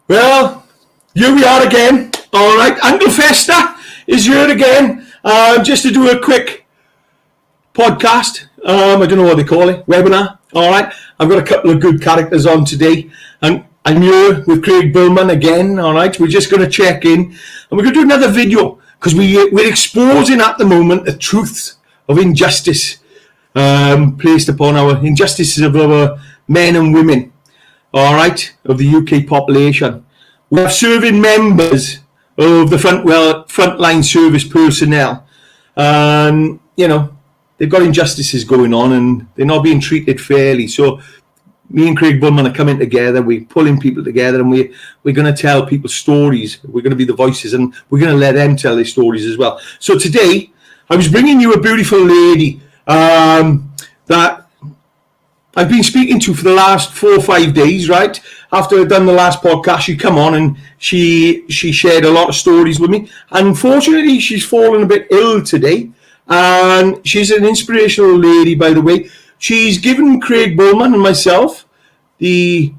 Well, here we are again. All right, Uncle Festa is here again, just to do a quick podcast. I don't know what they call it, webinar. All right, I've got a couple of good characters on today, and I'm here with Craig Bullman again. All right, we're just going to check in, and we're going to do another video because we're exposing at the moment the truths of injustice placed upon our injustices of our men and women. All right, of the UK population. We have serving members of the frontline service personnel, and they've got injustices going on, and they're not being treated fairly. So, me and Craig Bullman are coming together. We're pulling people together, and we're going to tell people stories. We're going to be the voices, and we're going to let them tell their stories as well. So today, I was bringing you a beautiful lady that I've been speaking to for the last 4 or 5 days, right? After I'd done the last podcast, she come on and she shared a lot of stories with me. Unfortunately, she's fallen a bit ill today. And she's an inspirational lady, by the way. She's given Craig Bullman and myself the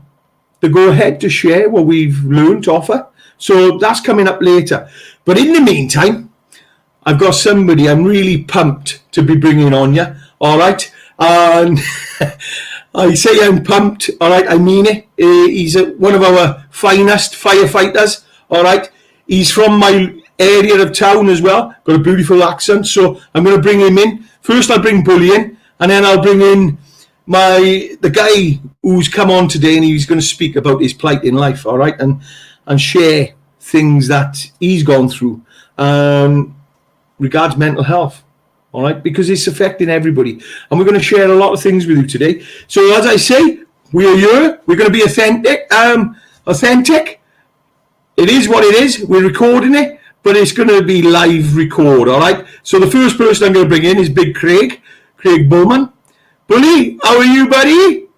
go-ahead to share what we've learned off her. So that's coming up later. But in the meantime, I've got somebody I'm really pumped to be bringing on you, all right? And I say I'm pumped, all right, I mean it. He's one of our finest firefighters, all right. He's from my area of town as well, got a beautiful accent, so I'm going to bring him in. First I'll bring Bully in, and then I'll bring in the guy who's come on today, and he's going to speak about his plight in life, all right, and share things that he's gone through regards mental health. All right, because it's affecting everybody. And we're going to share a lot of things with you today. So as I say, we're here. We're going to be authentic. It is what it is. We're recording it, but it's going to be live record, all right? So the first person I'm going to bring in is Big Craig Bullman. Bully, how are you, buddy?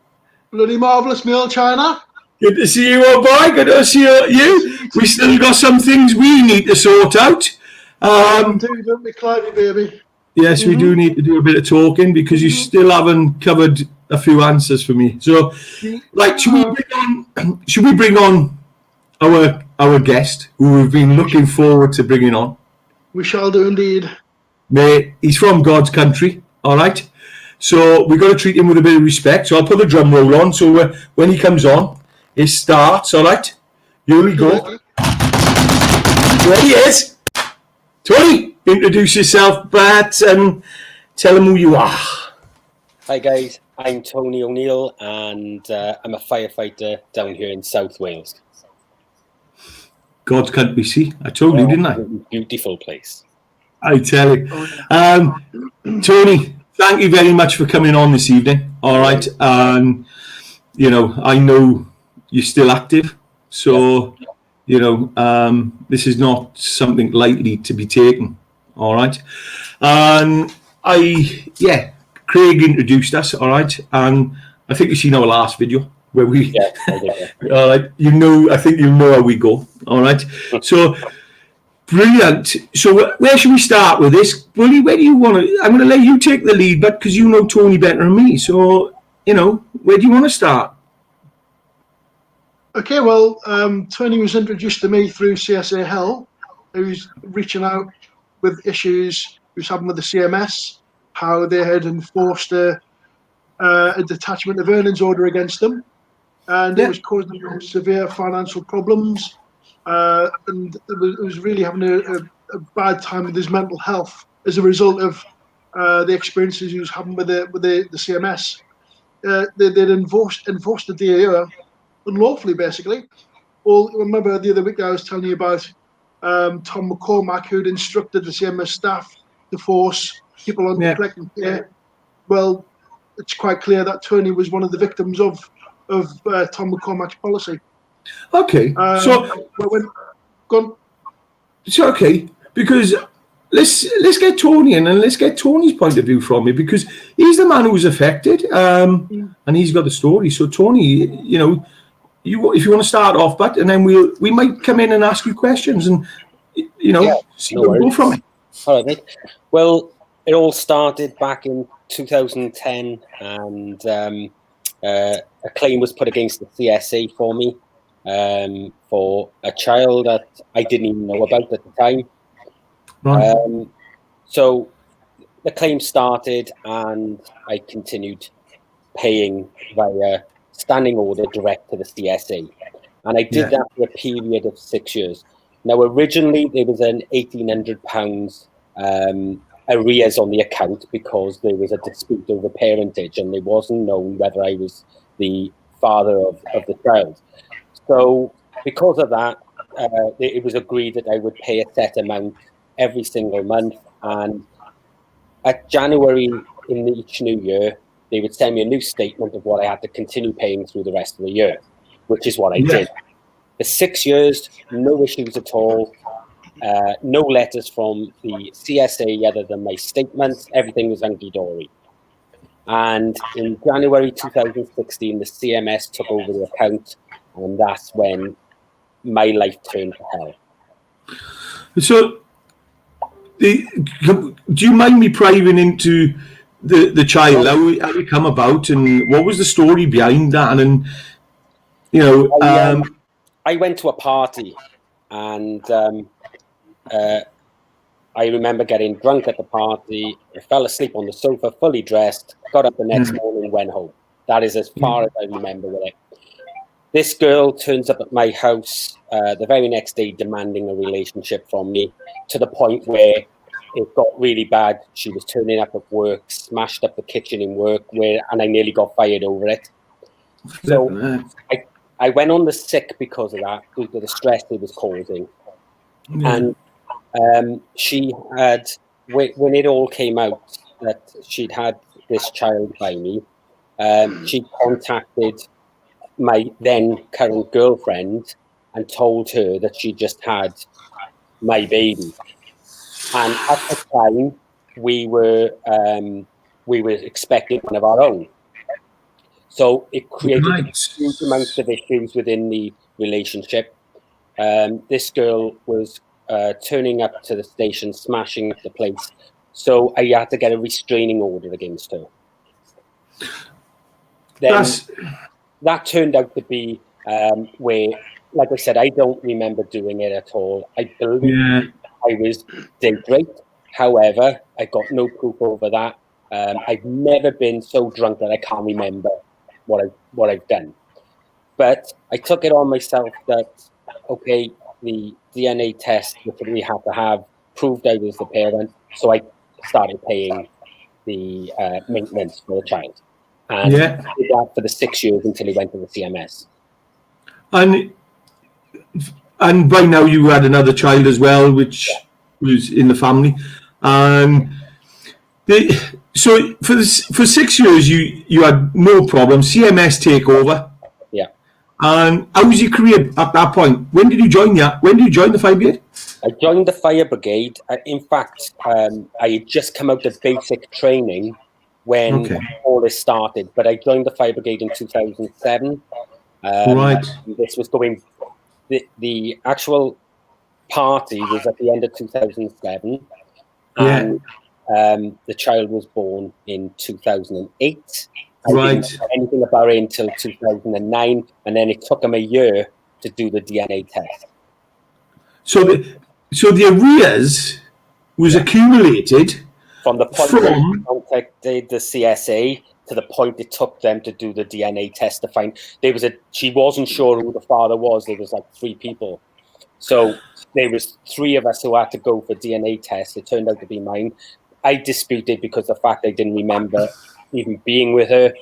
Bloody marvellous meal, China. Good to see you, old boy. Good to see you. We still got some things we need to sort out. Don't be cloudy, baby. Yes, we do need to do a bit of talking because you still haven't covered a few answers for me. So, like, should we bring on our guest who we've been looking forward to bringing on? We shall do indeed. Mate, he's from God's country, all right? So we've got to treat him with a bit of respect. So I'll put the drum roll on. So when he comes on, it starts, all right? Here we go. There he is. Tony! Introduce yourself, Bat, and tell them who you are. Hi guys, I'm Tony O'Neill, and I'm a firefighter down here in South Wales. God's country, see? I told you, didn't I? Beautiful place. I tell you. Tony, thank you very much for coming on this evening. All right. I know you're still active, so, this is not something lightly to be taken. All right. And Craig introduced us. All right. And I think you've seen our last video where we, all right. I think you'll know how we go. All right. So brilliant. So where should we start with this? Bully, where do you want to, I'm going to let you take the lead, but because you know Tony better than me. So, where do you want to start? Okay. Well, Tony was introduced to me through CSA Health, who's reaching out with issues he was having with the CMS, how they had enforced a Detachment of Earnings order against them, and it was causing him severe financial problems, and it was really having a bad time with his mental health as a result of the experiences he was having with the CMS. They'd enforced the DAO unlawfully, basically. Well, remember the other week I was telling you about Tom McCormack, who'd instructed the CMS staff to force people on to collect and pay. Well, it's quite clear that Tony was one of the victims of Tom McCormack's policy. Okay, it's okay, because let's get Tony in and let's get Tony's point of view from it, because he's the man who was affected, and he's got the story. So Tony, if you want to start off, but and then we might come in and ask you questions, and see where we go from it. All right. Well, it all started back in 2010, and a claim was put against the CSA for me. for a child that I didn't even know about at the time. Right. So the claim started, and I continued paying via standing order direct to the CSA. And I did that for a period of 6 years. Now, originally, there was an £1,800 arrears on the account because there was a dispute over parentage, and it wasn't known whether I was the father of the child. So because of that, it was agreed that I would pay a set amount every single month. And at January in each new year, they would send me a new statement of what I had to continue paying through the rest of the year, which is what I did. For 6 years, no issues at all. No letters from the CSA other than my statements. Everything was hunky-dory. And in January 2016, the CMS took over the account, and that's when my life turned to hell. So, do you mind me priving into the child, how it come about, and what was the story behind that? And you know, I went to a party, and I remember getting drunk at the party. I fell asleep on the sofa, fully dressed, got up the next morning and went home. That is as far as I remember with it. This girl turns up at my house the very next day demanding a relationship from me, to the point where it got really bad. She was turning up at work, smashed up the kitchen in work, and I nearly got fired over it. So I went on the sick because of that, due to the stress it was causing. And she had, when it all came out that she'd had this child by me, she contacted my then current girlfriend and told her that she just had my baby. And at the time, we were expecting one of our own. So it created huge amounts of issues within the relationship. This girl was turning up to the station, smashing up the place. So I had to get a restraining order against her. Then that turned out to be where, like I said, I don't remember doing it at all. I believe I was date raped. However, I got no proof over that. I've never been so drunk that I can't remember what I've done. But I took it on myself that, okay, the DNA test that we had to have proved I was the parent, so I started paying the maintenance for the child. And I did that for the 6 years until he went to the CMS. And by now you had another child as well, which was in the family. So for 6 years you had no problem. CMS take over. Yeah. And how was your career at that point? When did you join the fire brigade? I joined the fire brigade. In fact, I had just come out of basic training when all this started. But I joined the fire brigade in 2007. This was going. The actual party was at the end of 2007, and the child was born in 2008. I didn't know anything about it until 2009, and then it took him a year to do the DNA test. So the arrears was accumulated from the point they contacted the CSA to the point it took them to do the DNA test to find she wasn't sure who the father was. There was like 3 people. So there was 3 of us who had to go for DNA tests. It turned out to be mine. I disputed because of the fact I didn't remember even being with her.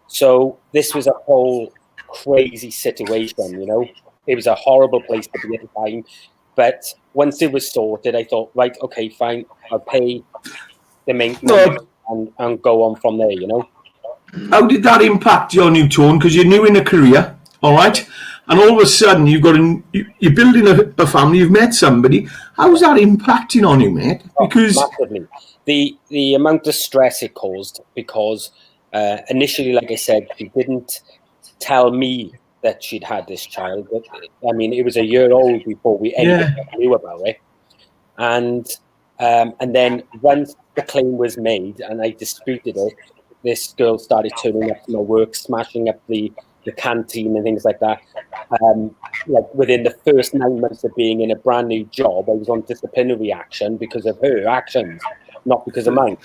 So this was a whole crazy situation, you know. It was a horrible place to be at the time. But once it was sorted, I thought, right, okay, fine, I'll pay the maintenance and go on from there, you know. How did that impact your new tone? Because you're new in a career, all right? And all of a sudden, you're building a family, you've met somebody. How's that impacting on you, mate? Because massively. The amount of stress it caused, because initially, like I said, she didn't tell me that she'd had this child. I mean, it was a year old before we knew about it. And then once the claim was made and I disputed it, this girl started turning up to my work, smashing up the the canteen and things like that. Like within the first 9 months of being in a brand new job, I was on disciplinary action because of her actions, not because of mine.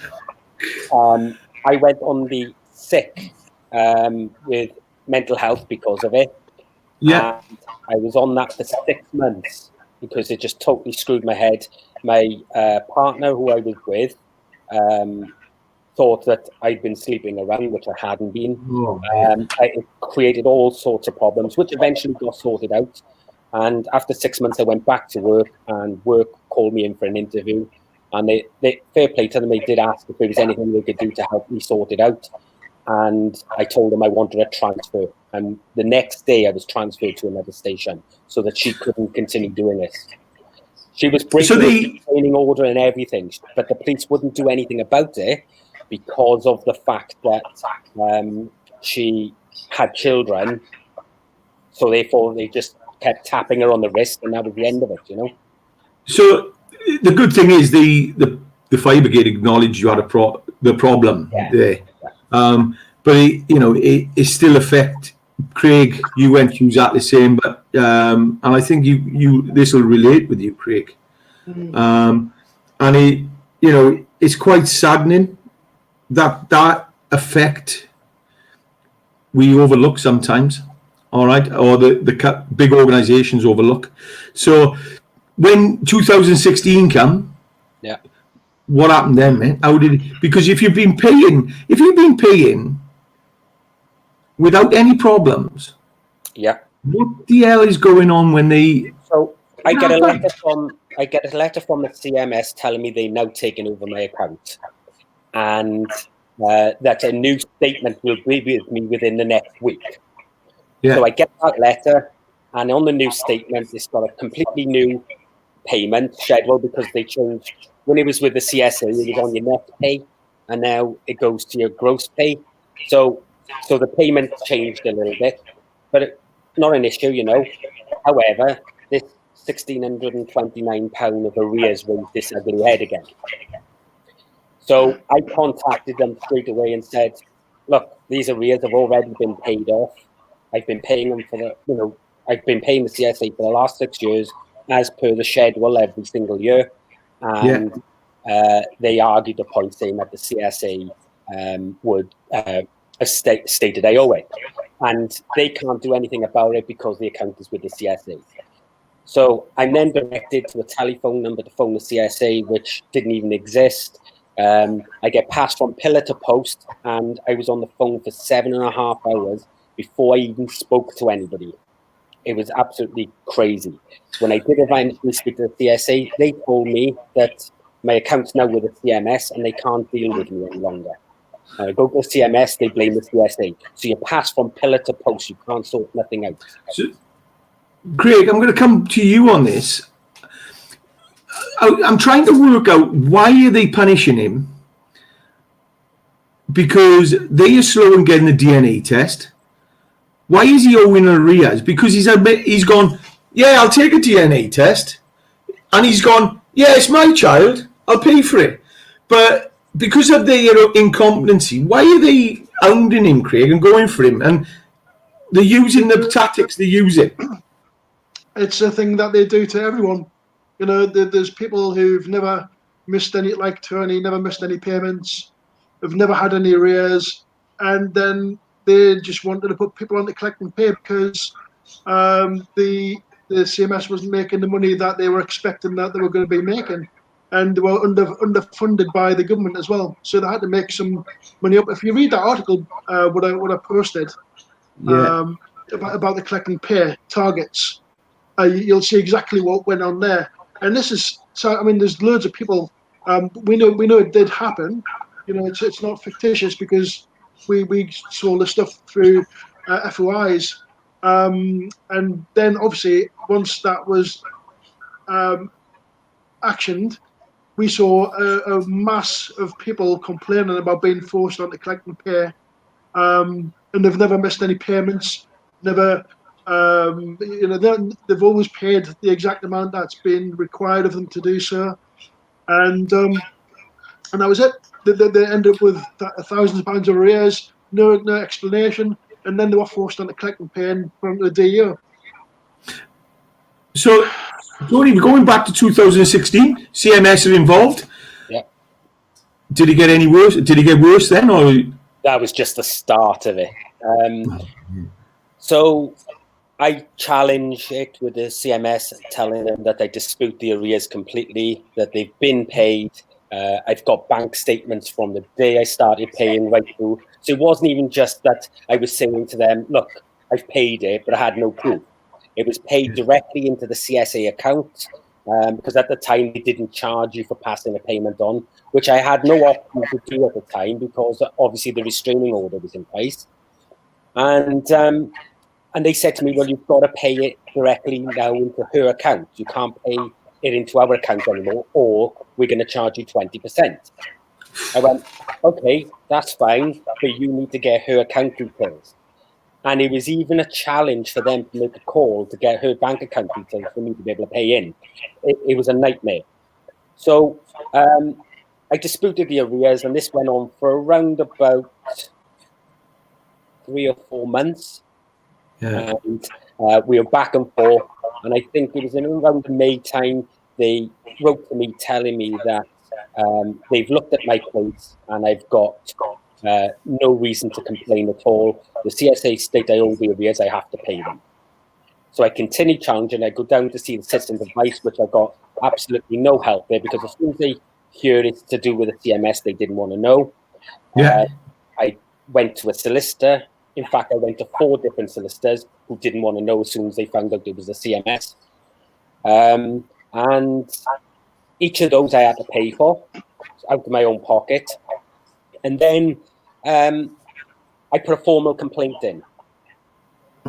I went on the sick with mental health because of it. Yeah. And I was on that for 6 months because it just totally screwed my head. My partner, who I was with, thought that I'd been sleeping around, which I hadn't been. Oh, It created all sorts of problems, which eventually got sorted out. And after 6 months, I went back to work, and work called me in for an interview. And they fair play to them, they did ask if there was anything they could do to help me sort it out. And I told them I wanted a transfer. And the next day I was transferred to another station so that she couldn't continue doing this. She was breaking the training order and everything, but the police wouldn't do anything about it because of the fact that she had children. So therefore they just kept tapping her on the wrist, and that was the end of it, you know. So the good thing is the fire brigade acknowledged you had the problem there. But it still affect Craig. You went through exactly the same, but and I think you this will relate with you, Craig. And it's quite saddening that effect we overlook sometimes. All right, or the big organisations overlook. So when 2016 came, what happened then, man? How did it, because if you've been paying without any problems, what the hell is going on when they? So I get a letter from the CMS telling me they've now taken over my account, and that a new statement will be with me within the next week. So I get that letter, and on the new statement, it's got a completely new payment schedule because they changed. When it was with the CSA, it was on your net pay, and now it goes to your gross pay. So the payment changed a little bit, but not an issue, you know. However, this £1,629 of arrears raised this ugly head again. So I contacted them straight away and said, look, these arrears have already been paid off. I've been paying them I've been paying the CSA for the last 6 years as per the schedule every single year. And they argued the point saying that the CSA would have stated I owe it. And they can't do anything about it because the account is with the CSA. So I'm then directed to a telephone number to phone the CSA, which didn't even exist. I get passed from pillar to post, and I was on the phone for 7.5 hours before I even spoke to anybody. It was absolutely crazy. When I did eventually speak to the CSA, they told me that my account's now with the CMS and they can't deal with me any longer. I go to the CMS, they blame the CSA. So you pass from pillar to post, you can't sort nothing out. So, Craig, I'm going to come to you on this. I'm trying to work out why are they punishing him? Because they are slow in getting the DNA test. Why is he owing arrears? Because he's gone, yeah, I'll take a DNA test. And he's gone, yeah, it's my child. I'll pay for it. But because of their incompetency, why are they hounding him, Craig, and going for him? And they're using the tactics they're using. It's a thing that they do to everyone. You know, there's people who've never missed any, like Tony, never missed any payments, have never had any arrears, and then they just wanted to put people on the collect and pay because the CMS wasn't making the money that they were expecting that they were going to be making, and they were underfunded by the government as well. So they had to make some money up. If you read that article, what I posted about the collect and pay targets, you'll see exactly what went on there. And this is so. I mean, there's loads of people. We know it did happen. You know, it's not fictitious because we saw the stuff through FOIs. And then obviously once that was actioned, we saw a mass of people complaining about being forced on to collect and pay, and they've never missed any payments. Never. They've always paid the exact amount that's been required of them to do so, and that was it. They end up with thousands of pounds of arrears, no explanation. and then they were forced on to collect and pay in from the DU. So, Tony, going back to 2016, CMS are involved. Yeah. Did it get any worse? Did it get worse then, or? That was just the start of it. So I challenge it with the CMS, telling them that I dispute the arrears completely, that they've been paid. I've got bank statements from the day I started paying right through. So it wasn't even just that I was saying to them, look, I've paid it, but I had no proof. It was paid directly into the CSA account, because at the time they didn't charge you for passing a payment on, which I had no option to do at the time because obviously the restraining order was in place. And they said to me, well, you've got to pay it directly now into her account. You can't pay it into our account anymore, or we're going to charge you 20%. I went, okay, that's fine, but you need to get her account details. And it was even a challenge for them to make a call to get her bank account details for me to be able to pay in. It was a nightmare. So I disputed the arrears, and this went on for around about 3 or 4 months. Yeah. And we were back and forth. And I think it was in around the May time, they wrote to me telling me that they've looked at my case and I've got no reason to complain at all. The CSA state I owe the arrears, I have to pay them. So I continue challenging. I go down to see the citizens advice, which I got absolutely no help there, because as soon as they hear it's to do with the CMS, they didn't want to know. Yeah. I went to a solicitor. In fact, I went to 4 different solicitors who didn't want to know as soon as they found out it was a CMS. And each of those I had to pay for out of my own pocket. And then I put a formal complaint in.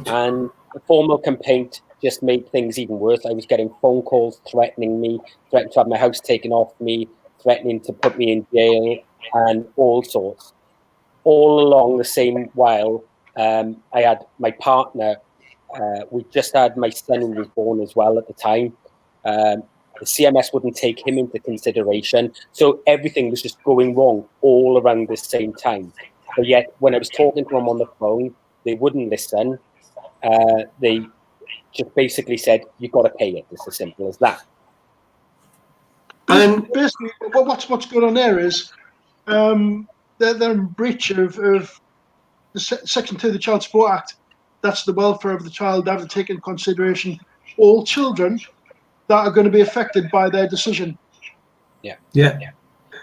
And the formal complaint just made things even worse. I was getting phone calls threatening me, threatening to have my house taken off me, threatening to put me in jail, and all sorts. All along the same while, I had my partner. We just had my son who was born as well at the time. The CMS wouldn't take him into consideration. So everything was just going wrong all around the same time. But yet, when I was talking to them on the phone, they wouldn't listen. They just basically said, you've got to pay it. It's as simple as that. And basically, what's going on there is they're in breach of the Section 2 of the Child Support Act. That's the welfare of the child. They have to take into consideration all children that are going to be affected by their decision. Yeah.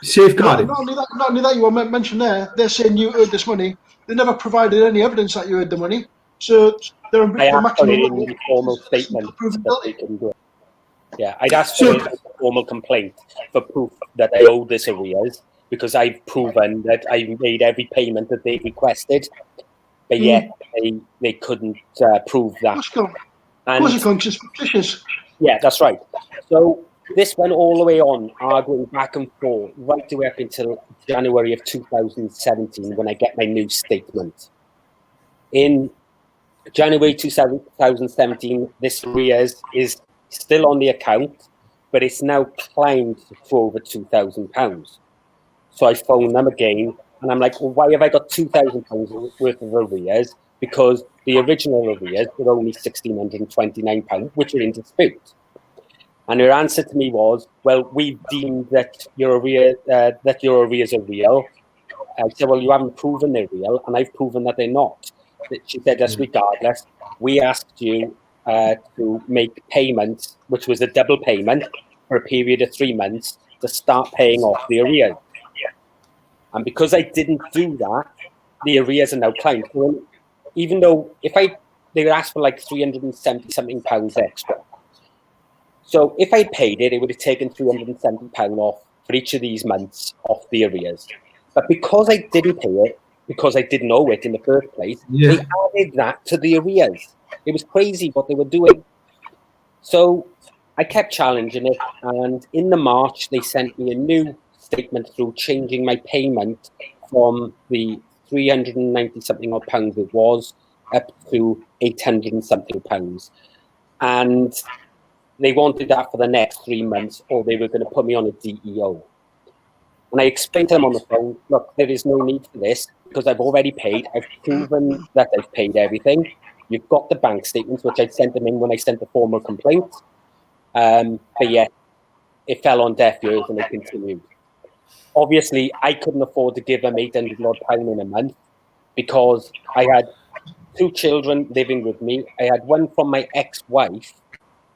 Safeguarding. Not only that, you were mentioned there, they're saying you owed this money. They never provided any evidence that you owed the money. So they're in breach of maximum in the formal statement that they can do it. Yeah, I'd ask for a formal complaint for proof that I owe this arrears, because I've proven that I made every payment that they requested, but yet they couldn't prove that. And it's fictitious. Yeah, that's right. So this went all the way on, arguing back and forth, right the way up until January of 2017, when I get my new statement. In January 2017, this arrears is still on the account, but it's now climbed to over £2,000. So I phone them again, and I'm like, well, why have I got £2,000 worth of arrears? Because the original arrears were only £1,629, which are in dispute. And her answer to me was, well, we've deemed that your arrears are real. I said, well, you haven't proven they're real, and I've proven that they're not. She said, that's regardless. We asked you to make payments, which was a double payment for a period of 3 months to start paying off the arrears. And because I didn't do that, the arrears are now climbed. So even though they were asked for like 370 something pounds extra. So if I paid it, it would have taken £370 off for each of these months off the arrears. But because I didn't pay it, because I didn't owe it in the first place, they added that to the arrears. It was crazy what they were doing. So I kept challenging it, and in the March, they sent me a new statement through, changing my payment from the 390 something odd pounds it was up to 800 and something pounds. And they wanted that for the next 3 months, or they were going to put me on a DEO. And I explained to them on the phone, look, there is no need for this because I've already paid. I've proven that I've paid everything. You've got the bank statements, which I sent them in when I sent the formal complaint. But yet, it fell on deaf ears and it continued. Obviously, I couldn't afford to give them £800 in a month because I had 2 children living with me. I had one from my ex-wife,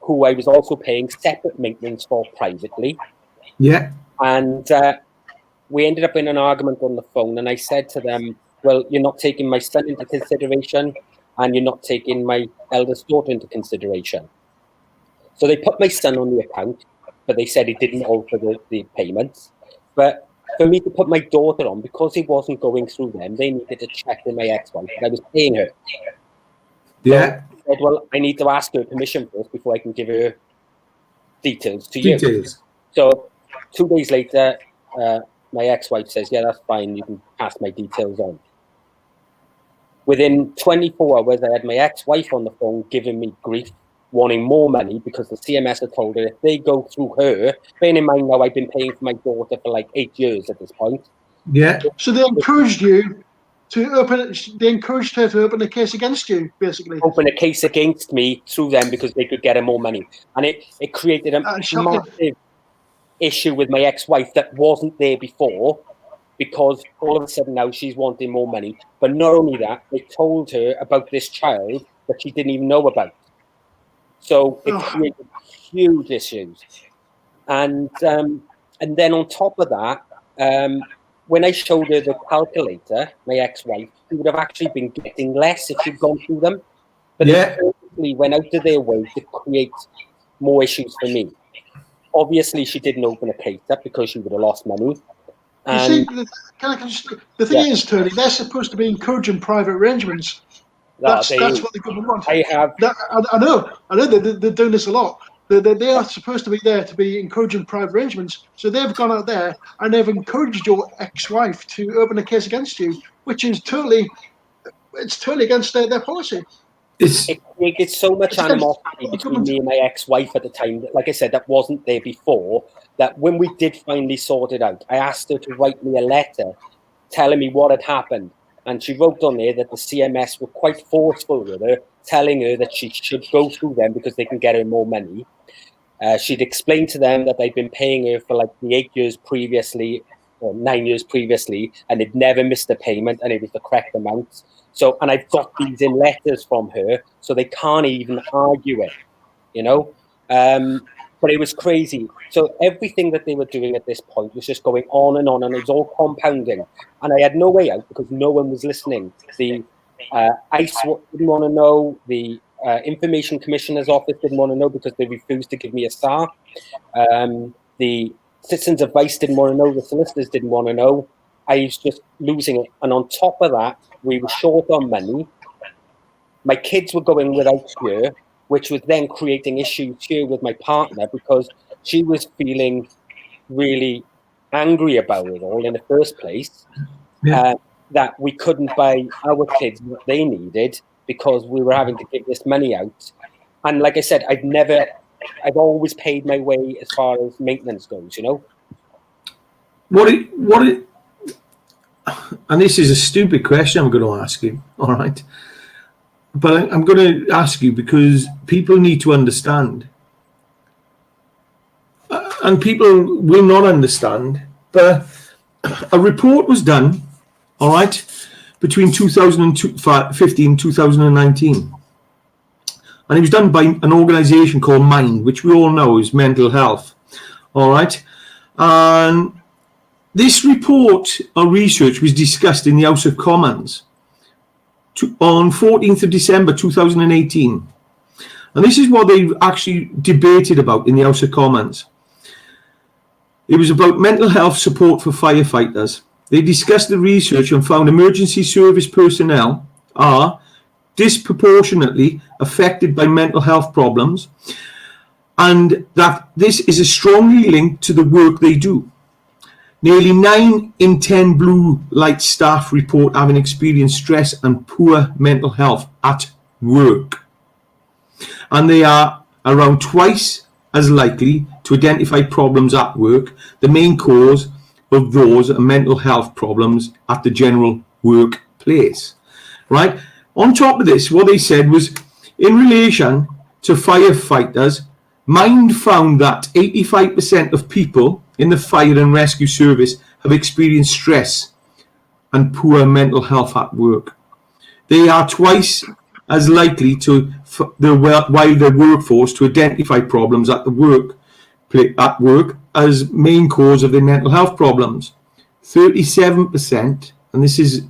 who I was also paying separate maintenance for privately. Yeah. And we ended up in an argument on the phone, and I said to them, well, you're not taking my son into consideration, and you're not taking my eldest daughter into consideration. So they put my son on the account, but they said he didn't alter the payments. But for me to put my daughter on, because he wasn't going through them, they needed to check with my ex-wife that I was paying her. Yeah. So I said, well, I need to ask her permission first before I can give her details to you. Details. So 2 days later, my ex-wife says, yeah, that's fine, you can pass my details on. Within 24 hours, I had my ex-wife on the phone giving me grief, wanting more money because the CMS had told her if they go through her, bearing in mind now I've been paying for my daughter for like 8 years at this point. Yeah. So they encouraged you to open. They encouraged her to open a case against you, basically. Open a case against me through them because they could get her more money. And it created a massive issue with my ex-wife that wasn't there before, because all of a sudden now she's wanting more money. But not only that, they told her about this child that she didn't even know about. So it created huge issues. And then on top of that, when I showed her the calculator, my ex-wife, she would have actually been getting less if she'd gone through them. But they purposely went out of their way to create more issues for me. Obviously, she didn't open a case up because she would have lost money. You see, the thing is, Tony, they're supposed to be encouraging private arrangements. That's what the government wants. I know they're doing this a lot. They are supposed to be there to be encouraging private arrangements. So they've gone out there and they've encouraged your ex-wife to open a case against you, which is totally against their policy. It created so much animosity between me and my ex-wife at the time. Like I said, that wasn't there before. That when we did finally sort it out, I asked her to write me a letter telling me what had happened. And she wrote on there that the CMS were quite forceful with her, telling her that she should go through them because they can get her more money. She'd explained to them that they'd been paying her for like the 8 years previously, or 9 years previously, and they'd never missed a payment, and it was the correct amount. So, and I've got these in letters from her, so they can't even argue it, you know? But it was crazy. So everything that they were doing at this point was just going on, and it was all compounding. And I had no way out because no one was listening. The ICE didn't want to know. The Information Commissioner's Office didn't want to know because they refused to give me a SAR. The Citizens Advice didn't want to know. The solicitors didn't want to know. I was just losing it. And on top of that, we were short on money. My kids were going without here, which was then creating issues here with my partner because she was feeling really angry about it all in the first place. That we couldn't buy our kids what they needed because we were having to give this money out. And like I said, I've always paid my way as far as maintenance goes, you know? And this is a stupid question I'm going to ask you, all right? But I'm going to ask you because people need to understand. And people will not understand. But a report was done, all right, between 2015 and 2019. And it was done by an organisation called Mind, which we all know is mental health, all right? And this report or research was discussed in the House of Commons on 14th of December 2018. And this is what they actually debated about in the House of Commons. It was about mental health support for firefighters. They discussed the research and found emergency service personnel are disproportionately affected by mental health problems, and that this is strongly linked to the work they do. Nearly 9 in 10 blue light staff report having experienced stress and poor mental health at work. And they are around twice as likely to identify problems at work, the main cause of those mental health problems at the general workplace. Right? On top of this, what they said was, in relation to firefighters, Mind found that 85% of people in the fire and rescue service have experienced stress and poor mental health at work. They are twice as likely to the wider workforce to identify problems at work as main cause of their mental health problems. 37%, and this is,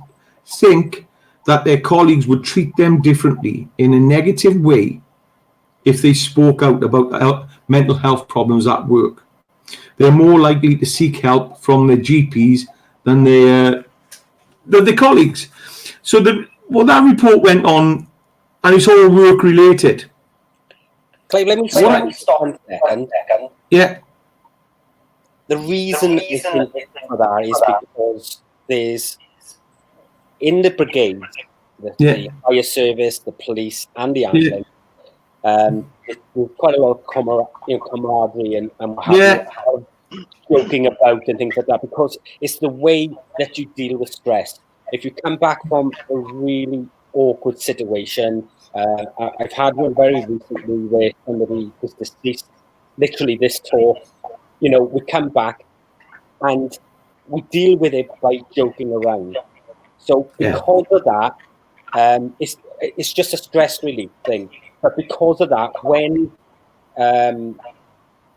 think that their colleagues would treat them differently in a negative way if they spoke out about mental health problems at work. They're more likely to seek help from their GPs than their colleagues. So that report went on, and it's all work related. Clive, let me stop a second. Yeah. The reason it's for that is because there's, in the brigade, the fire service, the police, and the ambulance, there's quite a lot of camaraderie and joking about and things like that, because it's the way that you deal with stress. If you come back from a really awkward situation, I've had one very recently where somebody was deceased, literally this tall. We come back and we deal with it by joking around. So because of that, it's just a stress relief thing. But because of that, when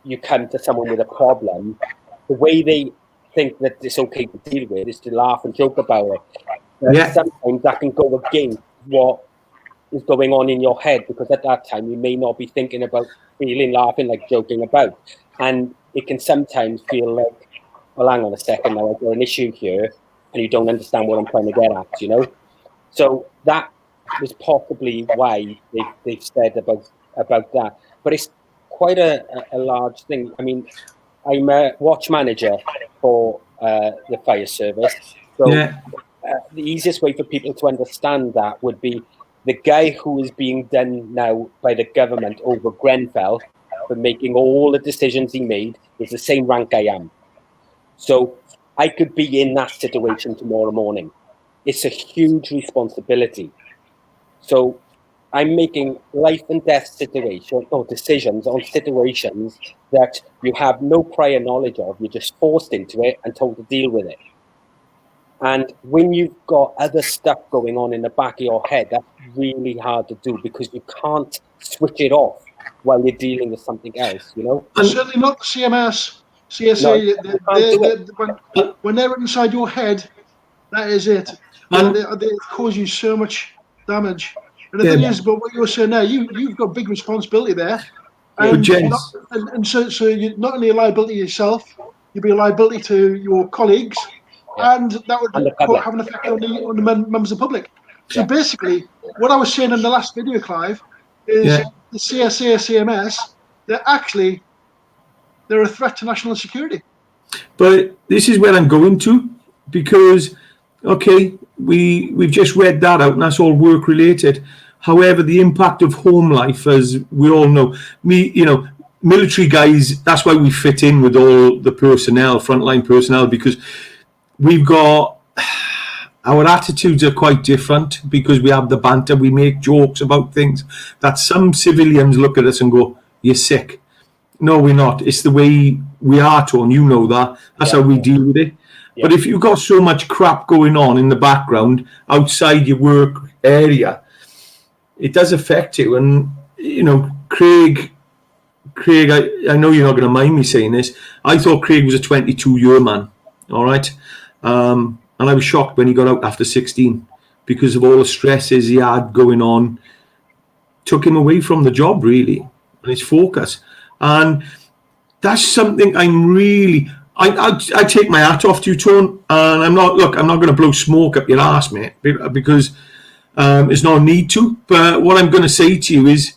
you come to someone with a problem, the way they think that it's okay to deal with is to laugh and joke about it. Sometimes that can go against what is going on in your head, because at that time you may not be thinking about feeling, laughing, like joking about. And it can sometimes feel like, well, hang on a second, now I've got an issue here and you don't understand what I'm trying to get at, So that was possibly why they've said about that. But it's quite a large thing. I mean, I'm a watch manager for the fire service. So the easiest way for people to understand that would be the guy who is being done now by the government over Grenfell for making all the decisions he made is the same rank I am. So I could be in that situation tomorrow morning. It's a huge responsibility. So I'm making life and death decisions on situations that you have no prior knowledge of. You're just forced into it and told to deal with it. And when you've got other stuff going on in the back of your head, that's really hard to do, because you can't switch it off while you're dealing with something else, Certainly not the CMS, CSA. No, when they're inside your head, that is it. They cause you so much damage. And the thing is, but what you're saying now, you've got big responsibility there. And so you're not only a liability to yourself, you'll be a liability to your colleagues, and that would have an effect on the members of the public. So basically, what I was saying in the last video, Clive, is the CSA, CMS, they're a threat to national security. But this is where I'm going to, because, we've just read that out, and that's all work related. However, the impact of home life, as we all know, military guys, that's why we fit in with all the personnel, frontline personnel, because we've got, our attitudes are quite different, because we have the banter, we make jokes about things that some civilians look at us and go, you're sick. No, we're not. It's the way we are, Tone. You know that. That's how we deal with it. Yeah. But if you've got so much crap going on in the background outside your work area, it does affect you. And, Craig, I know you're not going to mind me saying this. I thought Craig was a 22-year man. All right. And I was shocked when he got out after 16 because of all the stresses he had going on. Took him away from the job, really, and his focus. And that's something I'm really... I take my hat off to you, Tone, and I'm not going to blow smoke up your ass, mate, because there's no need to. But what I'm going to say to you is,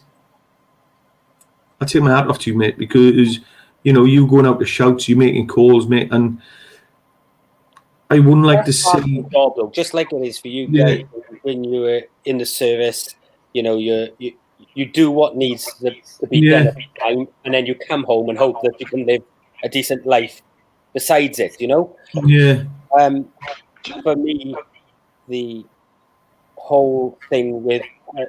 I take my hat off to you, mate, because, you going out to shouts, you making calls, mate, and I wouldn't like to see... job, though, just like it is for you guys when you were in the service, you do what needs to be done at the time, and then you come home and hope that you can live a decent life besides it, you know. Yeah. For me, the whole thing with,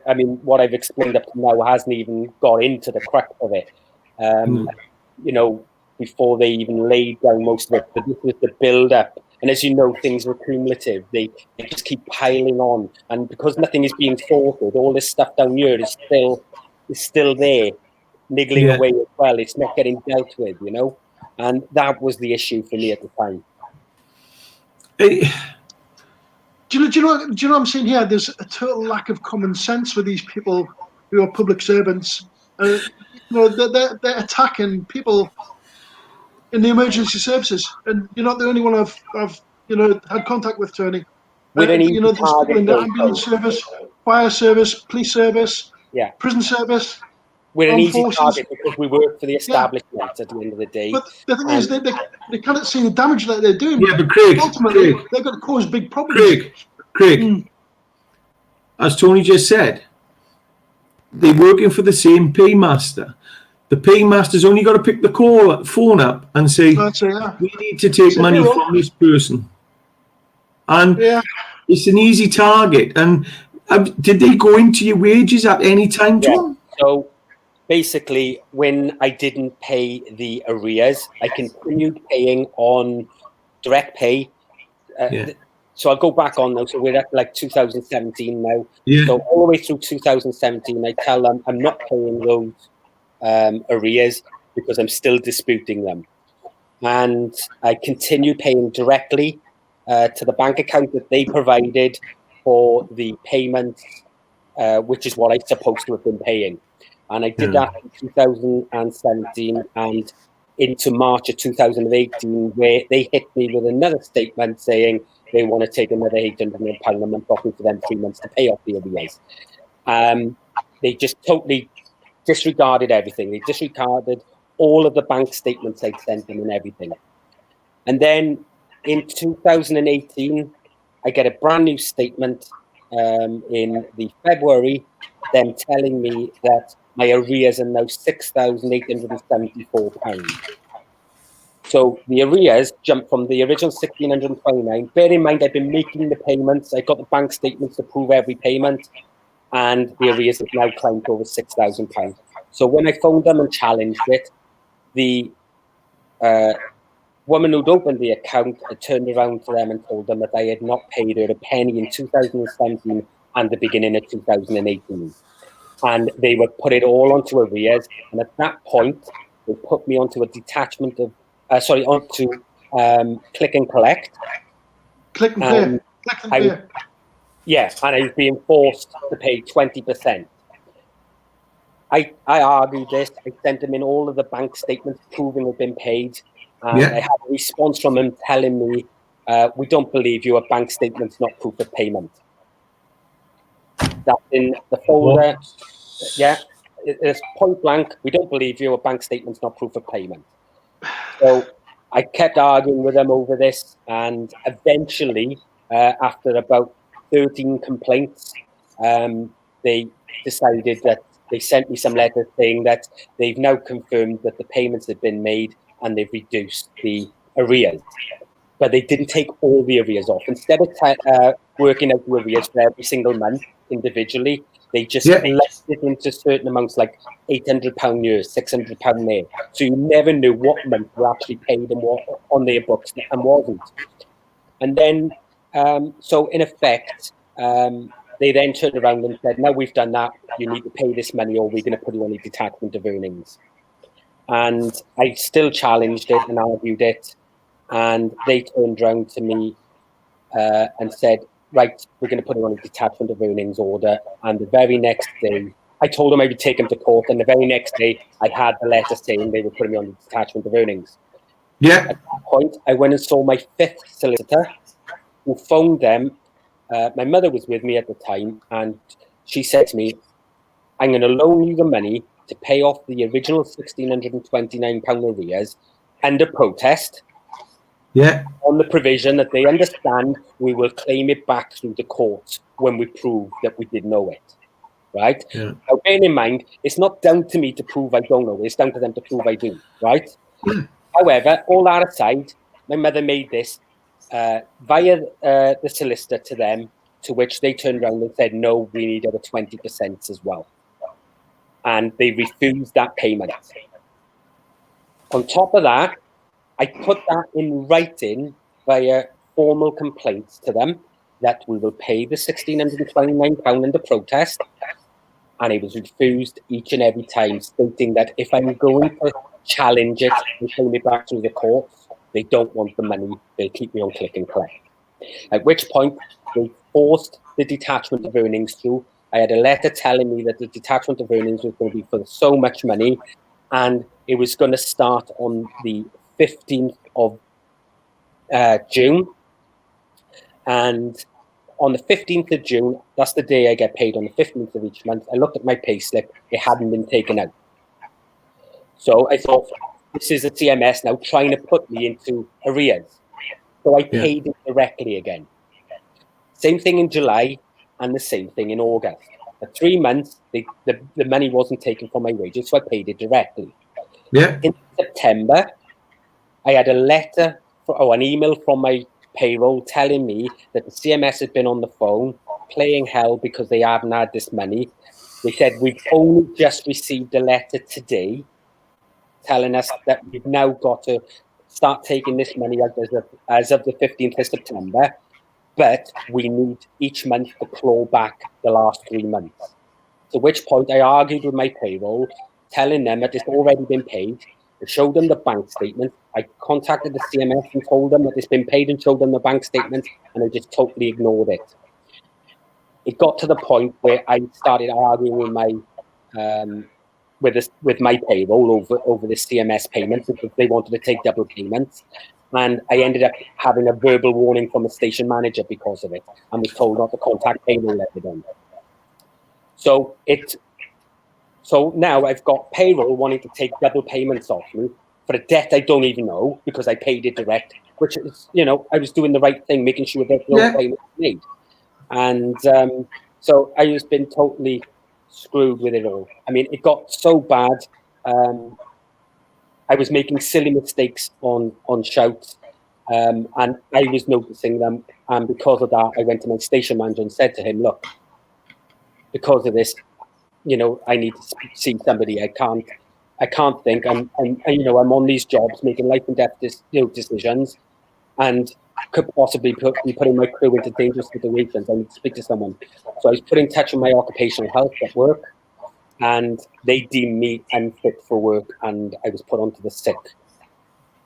I mean, what I've explained up to now hasn't even got into the crux of it. You know, before they even laid down most of it, but this was the build-up. And as you know, things were cumulative. They just keep piling on, and because nothing is being sorted, all this stuff down here is still there, niggling away as well. It's not getting dealt with, you know, and that was the issue for me at the time. Do you know what I'm saying here? There's a total lack of common sense with these people who are public servants. You know, they're attacking people in the emergency services, and you're not the only one I've had contact with, Tony. With an You know, there's people in the ambulance service, fire service, police service, prison service. We're an armed easy forces. target because we work for the establishment at the end of the day. But the thing is, they cannot see the damage that they're doing. Yeah, but Craig, ultimately, they're going to cause big problems. Craig, as Tony just said, they're working for the same paymaster. The paymaster's only got to pick the phone up and say, we need to take money from this person. And it's an easy target. And did they go into your wages at any time, Tom? So basically, when I didn't pay the arrears, I continued paying on direct pay. So I'll go back on now. So we're at like 2017 now. So all the way through 2017, I tell them I'm not paying those arrears because I'm still disputing them. And I continue paying directly to the bank account that they provided for the payments, which is what I'm supposed to have been paying. And I did that in 2017 and into March of 2018, where they hit me with another statement saying they want to take another £800 a month off me for them 3 months to pay off the arrears. They just totally disregarded everything. They disregarded all of the bank statements I'd sent them and everything. And then in 2018, I get a brand new statement in the February, them telling me that my arrears are now £6,874. So the arrears jumped from the original 1,629. Bear in mind, I've been making the payments. I got the bank statements to prove every payment, and the arrears have now climbed to over £6,000. So when I phoned them and challenged it, the woman who'd opened the account had turned around to them and told them that I had not paid her a penny in 2017 and the beginning of 2018. And they would put it all onto arrears. And at that point, they put me onto a detachment of, onto click and collect. Click and pay. Yeah, and I was being forced to pay 20%. I argued this. I sent them in all of the bank statements proving they'd been paid. And I had a response from them telling me, we don't believe you, a bank statement's not proof of payment. That's in the folder. It's point blank. We don't believe you, a bank statement's not proof of payment. So I kept arguing with them over this, and eventually, after about 13 complaints, they decided that they sent me some letters saying that they've now confirmed that the payments have been made and they've reduced the arrears. But they didn't take all the arrears off. Instead of working out the arrears for every single month individually, they just left it into certain amounts, like £800 here, £600 there. So you never knew what month you actually paid and what on their books and wasn't. And then, so in effect, they then turned around and said, "Now we've done that, you need to pay this money or we're going to put you on a detachment of earnings." And I still challenged it and argued it. And they turned around to me and said, "Right, we're going to put him on a detachment of earnings order." And the very next day, I told them I would take him to court. And the very next day, I had the letter saying they were putting me on the detachment of earnings. At that point, I went and saw my fifth solicitor, who phoned them. My mother was with me at the time, and she said to me, "I'm going to loan you the money to pay off the original £1,629 arrears under protest." On the provision that they understand we will claim it back through the courts when we prove that we did know it. Right? Now, bearing in mind, it's not down to me to prove I don't know. It's down to them to prove I do. Right? However, all that aside, my mother made this via the solicitor to them, to which they turned around and said, no, we need over 20% as well. And they refused that payment. On top of that, I put that in writing via formal complaints to them that we will pay the £1,629 under protest. And it was refused each and every time, stating that if I'm going to challenge it and claim it back through the courts, they don't want the money, they'll keep me on click and collect. At which point, they forced the detachment of earnings through. I had a letter telling me that the detachment of earnings was going to be for so much money, and it was going to start on the 15th of June. And on the 15th of June, that's the day I get paid, on the 15th of each month. I looked at my pay slip, it hadn't been taken out. So I thought, this is a CMS now trying to put me into arrears. So I paid it directly again. Same thing in July and the same thing in August. For 3 months, the money wasn't taken from my wages, so I paid it directly. Yeah. In September, I had a letter, an email from my payroll telling me that the CMS had been on the phone playing hell because they haven't had this money. They said, we've only just received a letter today telling us that we've now got to start taking this money out as of the 15th of September, but we need each month to claw back the last 3 months. To which point I argued with my payroll, telling them that it's already been paid. I showed them the bank statement. I contacted the CMS and told them that it's been paid and showed them the bank statement, and they just totally ignored it. It got to the point where I started arguing with my with my payroll over the CMS payment, because they wanted to take double payments. And I ended up having a verbal warning from the station manager because of it, and was told not to contact payroll ever again. So now I've got payroll wanting to take double payments off me for a debt I don't even know, because I paid it direct, which is, I was doing the right thing, making sure that no payment was made. And so I was been totally screwed with it all. I mean, it got so bad. I was making silly mistakes on shouts, and I was noticing them. And because of that, I went to my station manager and said to him, look, because of this, I need to see somebody. I can't think. I'm on these jobs making life and death decisions, and could possibly be putting my crew into dangerous situations. I need to speak to someone. So I was put in touch with my Occupational Health at work, and they deemed me unfit for work, and I was put onto the sick.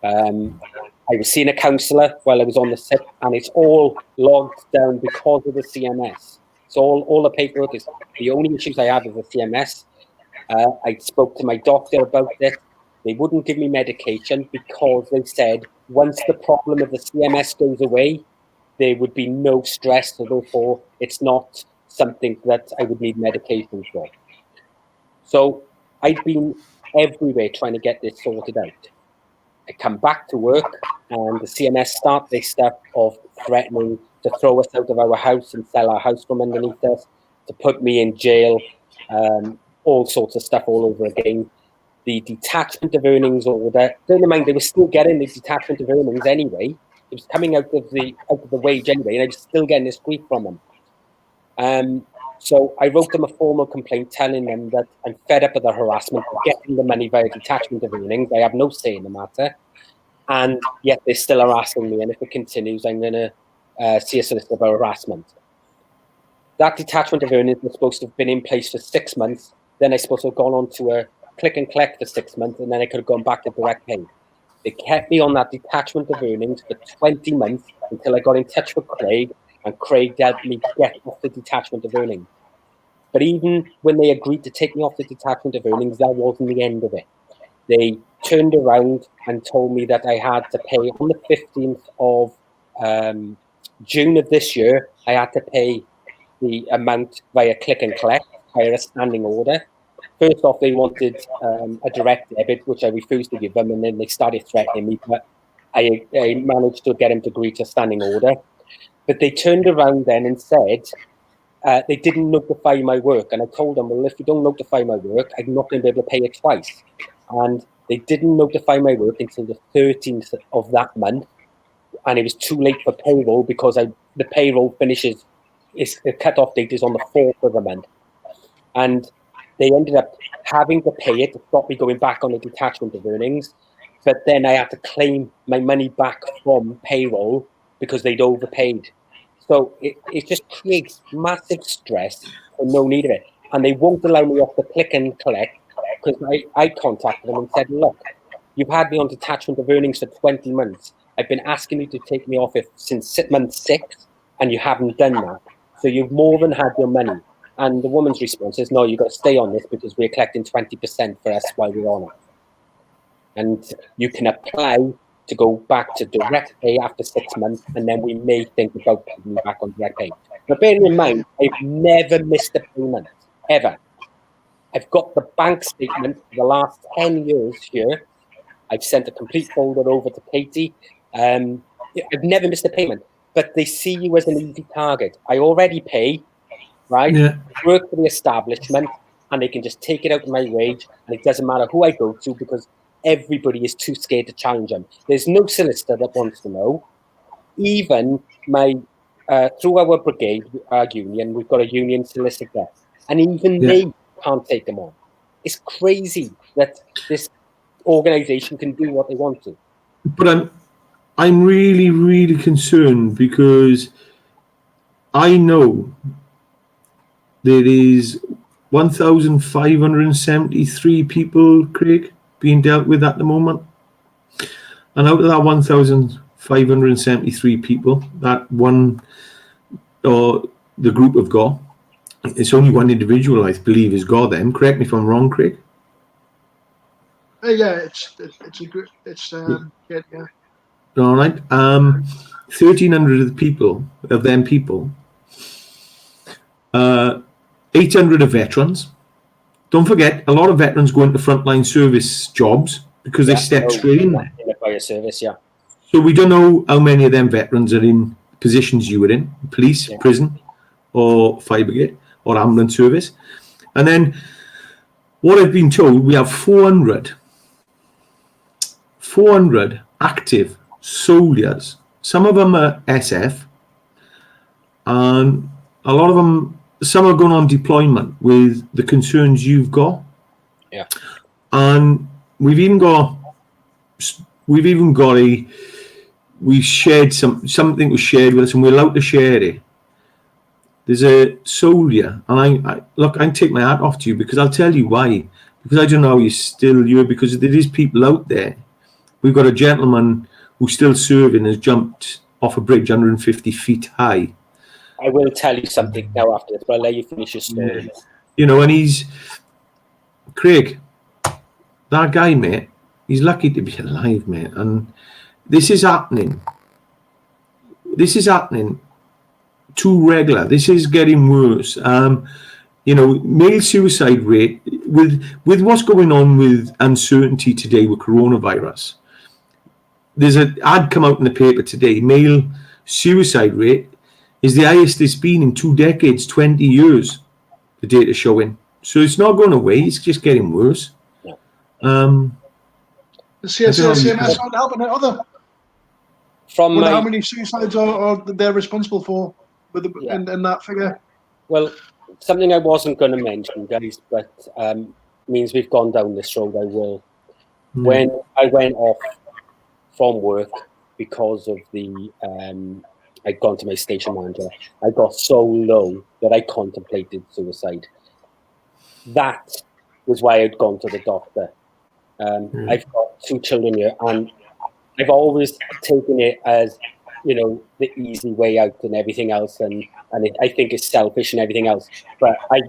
I was seeing a counsellor while I was on the sick, and it's all logged down because of the CMS. So all the paperwork is, the only issues I have is the CMS. I spoke to my doctor about it. They wouldn't give me medication because they said once the problem of the CMS goes away, there would be no stress, so therefore it's not something that I would need medication for. So I've been everywhere trying to get this sorted out. I come back to work, and the CMS start this stuff of threatening to throw us out of our house and sell our house from underneath us, to put me in jail, all sorts of stuff all over again. The detachment of earnings order, bear in mind they were still getting the detachment of earnings anyway. It was coming out of the wage anyway, and I was still getting this grief from them. So I wrote them a formal complaint telling them that I'm fed up with the harassment of getting the money via detachment of earnings. I have no say in the matter, and yet they're still harassing me. And if it continues, I'm going to see a solicitor about harassment. That detachment of earnings was supposed to have been in place for 6 months. Then I supposed to have gone on to a click and collect for 6 months, and then I could have gone back to direct pay. They kept me on that detachment of earnings for 20 months until I got in touch with Craig, and Craig helped me get off the detachment of earnings. But even when they agreed to take me off the detachment of earnings, that wasn't the end of it. They turned around and told me that I had to pay on the 15th of June of this year, I had to pay the amount via click and collect, via a standing order. First off, they wanted a direct debit, which I refused to give them, and then they started threatening me, but I managed to get them to agree to a standing order. But they turned around then and said they didn't notify my work, and I told them, well, if you don't notify my work, I'm not going to be able to pay it twice. And they didn't notify my work until the 13th of that month, and it was too late for payroll because the payroll finishes, the cut-off date is on the 4th of the month. And they ended up having to pay it to stop me going back on the detachment of earnings. But then I had to claim my money back from payroll because they'd overpaid. So it just creates massive stress for no need of it. And they won't allow me off the click and collect because I contacted them and said, look, you've had me on detachment of earnings for 20 months. I've been asking you to take me off it since month 6, and you haven't done that. So you've more than had your money. And the woman's response is, no, you've got to stay on this because we're collecting 20% for us while we're on it. And you can apply to go back to direct pay after 6 months, and then we may think about putting you back on direct pay. But bearing in mind, I've never missed a payment, ever. I've got the bank statement for the last 10 years here. I've sent a complete folder over to Katie. I've never missed a payment, but they see you as an easy target. I already pay, right? Yeah. Work for the establishment, and they can just take it out of my wage, and it doesn't matter who I go to because everybody is too scared to challenge them. There's no solicitor that wants to know. Even through our brigade, our union, we've got a union solicitor, and even they can't take them on. It's crazy that this organisation can do what they want to. But I'm really, really concerned because I know there is 1,573 people, Craig, being dealt with at the moment. And out of that 1,573 people, that one or the group have got, it's only one individual, I believe, has got them. Correct me if I'm wrong, Craig. Yeah, it's a good. Yeah. All right. 1,300 of the people, 800 are veterans. Don't forget, a lot of veterans go into frontline service jobs because they step straight in there. In the fire service, yeah. So we don't know how many of them veterans are in positions you were in, police, prison, or fire brigade, or ambulance service. And then what I've been told, we have 400 active soldiers. Some of them are SF, and a lot of them, some are going on deployment with the concerns you've got. Yeah. And we've shared something was shared with us, and we're allowed to share it. There's a soldier, and I take my hat off to you because I'll tell you why. Because I don't know how you're still here, because there is people out there. We've got a gentleman who's still serving, has jumped off a bridge 150 feet high. I will tell you something now after this, but I'll let you finish your story. Yeah. You know, and he's, Craig, that guy, mate, he's lucky to be alive, mate. And this is happening. This is happening too regular. This is getting worse. You know, male suicide rate, with what's going on with uncertainty today with coronavirus, there's an ad come out in the paper today. Male suicide rate is the highest it's been in 2 decades, 20 years, the data showing. So it's not going away, it's just getting worse. Yeah. The CSA, CMS aren't helping it, other. How many suicides are they responsible for with in that figure? Well, something I wasn't going to mention, guys, but means we've gone down this road, I will. When I went off from work because of I'd gone to my station manager, I got so low that I contemplated suicide. That was why I'd gone to the doctor. I've got 2 children here, and I've always taken it as, you know, the easy way out and everything else, and I think it's selfish and everything else. But I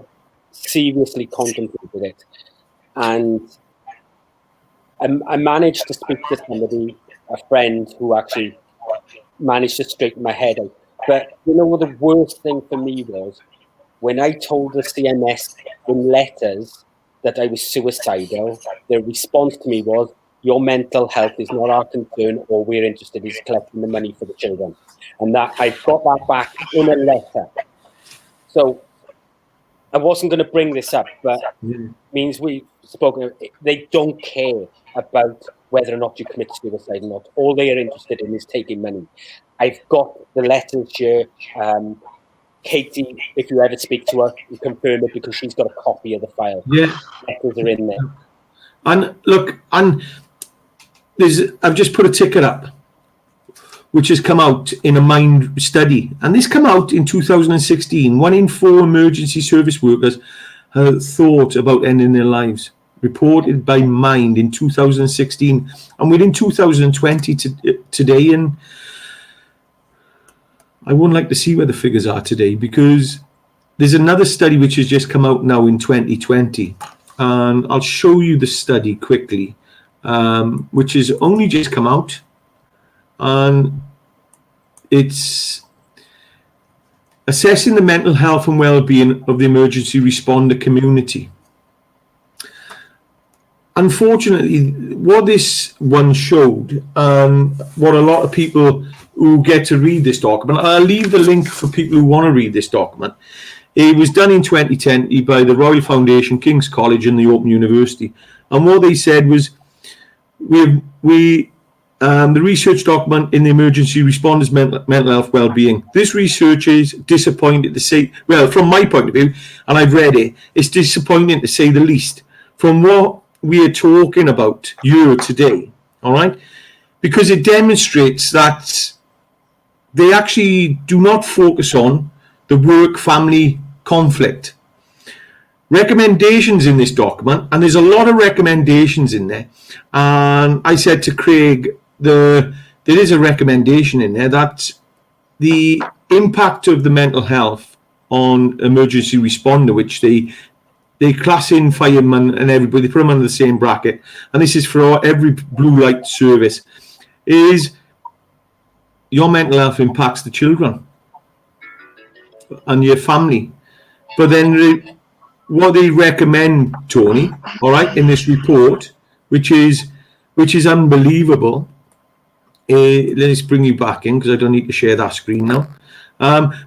seriously contemplated it, and I managed to speak to somebody, a friend, who actually managed to straighten my head out. But you know what the worst thing for me was? When I told the CMS in letters that I was suicidal, their response to me was, your mental health is not our concern, or we're interested in collecting the money for the children. And that I've got that back in a letter. So I wasn't going to bring this up, but it means spoken of, they don't care about whether or not you commit suicide or not. All they are interested in is taking money. I've got the letters here. Katie, if you ever speak to her, you confirm it because she's got a copy of the file. Yeah. Letters are in there. And look, and I've just put a ticket up, which has come out in a Mind study. And this came out in 2016. 1 in 4 emergency service workers have thought about ending their lives, reported by Mind in 2016. And we're in 2020 today, and I wouldn't like to see where the figures are today, because there's another study which has just come out now in 2020. And I'll show you the study quickly, which has only just come out. And it's assessing the mental health and well-being of the emergency responder community. Unfortunately, what this one showed, and what a lot of people who get to read this document, I'll leave the link for people who want to read this document. It was done in 2010 by the Royal Foundation, King's College and the Open University. And what they said was, the research document in the emergency responders mental health well-being. This research is disappointing to say, well, from my point of view, and I've read it, it's disappointing to say the least, from what we are talking about here today, all right? Because it demonstrates that they actually do not focus on the work-family conflict. Recommendations in this document, and there's a lot of recommendations in there, and I said to Craig, there is a recommendation in there that the impact of the mental health on emergency responder, which they class in firemen and everybody, they put them under the same bracket, and this is for every blue light service, is your mental health impacts the children and your family. But then what they recommend, Tony, all right, in this report, which is unbelievable. Let's bring you back in, because I don't need to share that screen now.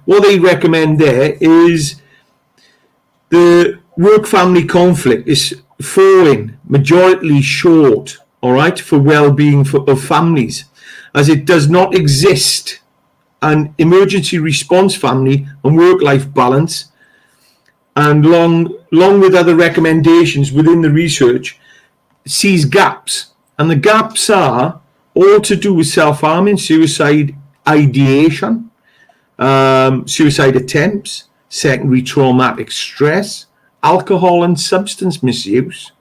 What they recommend there is the work-family conflict is falling majority short, all right, for well-being of families, as it does not exist an emergency response family and work-life balance, and along with other recommendations within the research, sees gaps. And the gaps are all to do with self-harming, suicide ideation, suicide attempts, secondary traumatic stress, alcohol and substance misuse,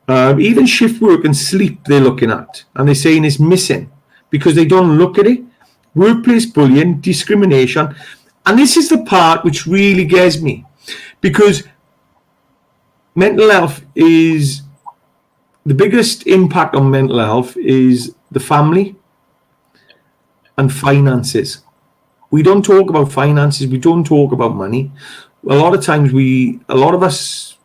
even shift work and sleep they're looking at, and they're saying it's missing because they don't look at it. Workplace bullying, discrimination, and this is the part which really gets me, because mental health is the biggest impact on mental health is the family and finances. We don't talk about finances. We don't talk about money. A lot of times a lot of us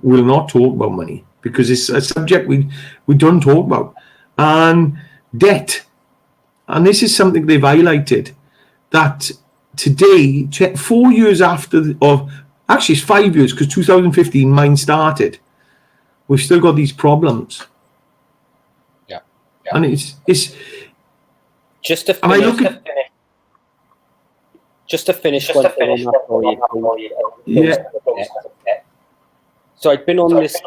will not talk about money because it's a subject we don't talk about. And debt. And this is something they've highlighted, that today, 4 years after, or actually it's 5 years, because 2015 Mind started, we've still got these problems. Yeah. And it's just to finish. Just to finish one thing on that for you. Yeah. So I've been on this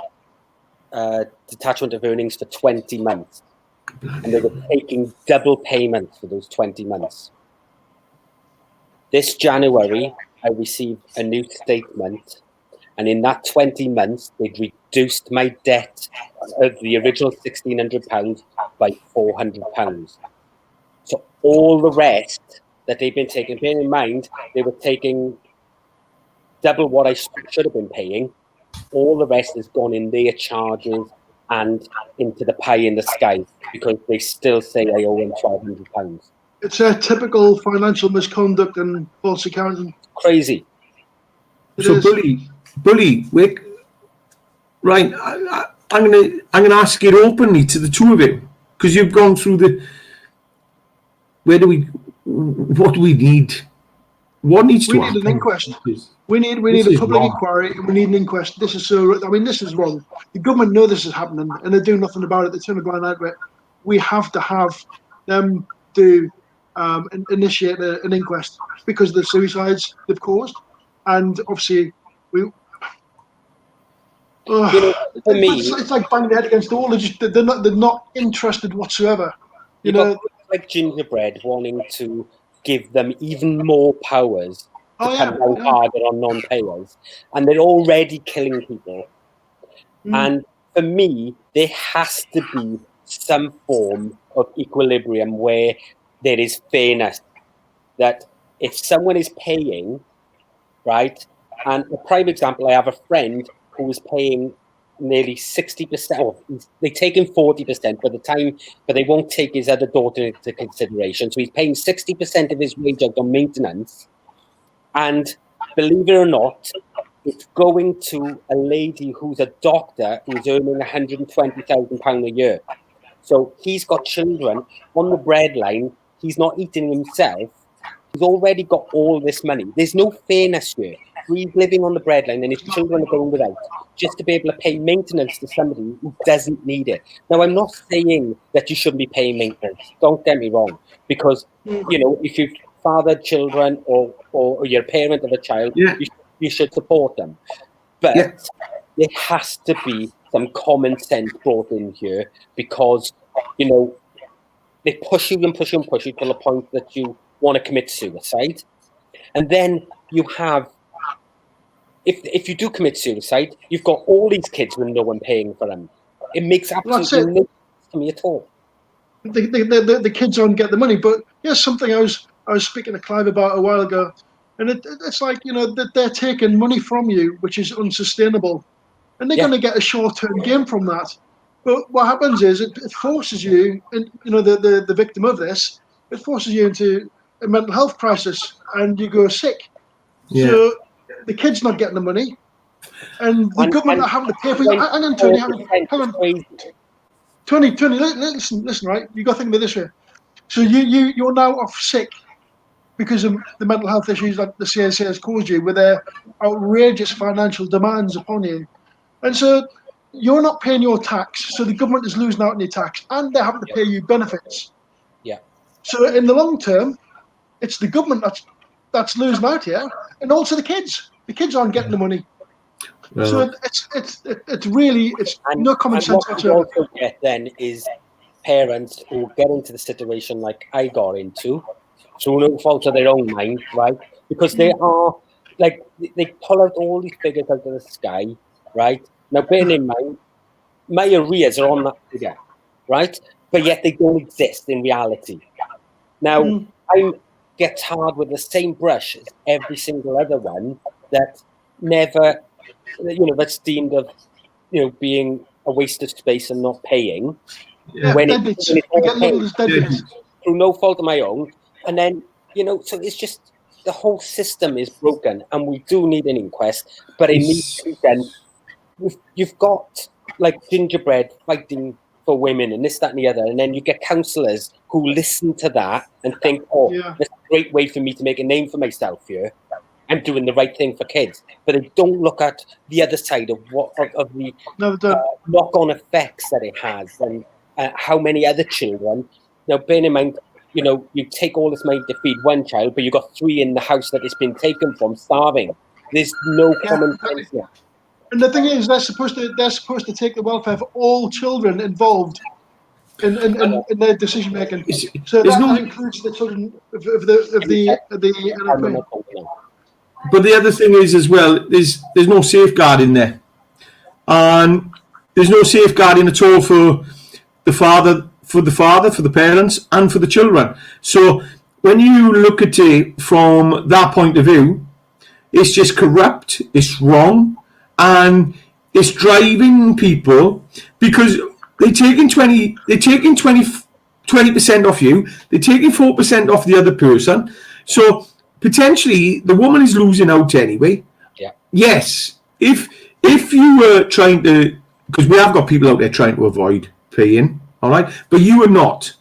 Detachment of Earnings for 20 months, and they were taking double payments for those 20 months. This January, I received a new statement, and in that 20 months, they'd reduced my debt of the original £1,600 by £400. So all the rest that they've been taking, bearing in mind, they were taking double what I should have been paying. All the rest has gone in their charges and into the pie in the sky, because they still say I owe them £1,200. It's a typical financial misconduct and false accounting. Crazy. So Bully, Wick, right? I'm gonna ask it openly to the two of you, because you've gone through the. What do we need? What needs to happen? We need an inquest. We need a public inquiry, and we need an inquest. This is so. I mean, this is wrong. The government know this is happening, and they're doing nothing about it. They turn a blind eye to it. We have to have them do initiate an inquest because of the suicides they've caused, and obviously we. For me, it's like banging their head against the wall. They're not interested whatsoever. You know, like Gingerbread wanting to give them even more powers to come down harder on non-payers, and they're already killing people. And for me, there has to be some form of equilibrium where there is fairness. That if someone is paying, right, and a prime example, I have a friend who was paying nearly 60%, or they're taking 40% but they won't take his other daughter into consideration. So he's paying 60% of his wage out on maintenance. And believe it or not, it's going to a lady who's a doctor who's earning £120,000 a year. So he's got children on the breadline. He's not eating himself. He's already got all this money. There's no fairness here. He's living on the breadline and his children are going without, just to be able to pay maintenance to somebody who doesn't need it. Now, I'm not saying that you shouldn't be paying maintenance. Don't get me wrong. Because, if you've fathered children or you're a parent of a child, you should support them. But there has to be some common sense brought in here because, they push you and push you and push you to the point that you want to commit suicide. And then you have, if you do commit suicide, you've got all these kids with no one paying for them. It makes absolutely no sense to me at all. The kids don't get the money, but here's something I was speaking to Clive about a while ago, and it's like that they're taking money from you, which is unsustainable, and they're going to get a short-term gain from that. But what happens is it forces you, and the victim of this, it forces you into a mental health crisis, and you go sick. Yeah. So the kid's not getting the money, and the government are having to pay for you. Hang on, Tony. Hang on. Tony, listen, right? You got to think of it this way. So you're now off sick because of the mental health issues that the CSA has caused you with their outrageous financial demands upon you. And so you're not paying your tax, so the government is losing out on your tax, and they're having to pay you benefits. Yeah. So in the long term, it's the government that's losing out here, and also the kids. The kids aren't getting the money. So it's really no common sense whatsoever. What you also get then is parents who get into the situation like I got into, through no fault of their own mind, right? Because they are like they pull out all these figures out of the sky, right? Now, bearing in mind, my arrears are on that figure, right? But yet they don't exist in reality. Now, I get tarred with the same brush as every single other one that never, that's deemed of, being a waste of space and not paying. Yeah, when it's through no fault of my own. And then, so it's just the whole system is broken and we do need an inquest, but it needs to be done. You've got like Gingerbread fighting for women and this, that, and the other, and then you get counsellors who listen to that and think, that's a great way for me to make a name for myself here. I'm doing the right thing for kids, but they don't look at the other side of the knock-on effects that it has and how many other children. Now, bear in mind, you take all this money to feed one child, but you've got 3 in the house that it's been taken from, starving. There's no common sense here. And the thing is, they're supposed to take the welfare of all children involved in their decision making. So that includes the children of the NFP. But the other thing is as well, there's no safeguarding there, and there's no safeguarding at all for the parents, and for the children. So when you look at it from that point of view, it's just corrupt, it's wrong, and it's driving people because they're taking 20% off you, they're taking 4% off the other person. So potentially the woman is losing out anyway. Yeah. Yes, if you were trying to, because we have got people out there trying to avoid paying, all right, but you are not.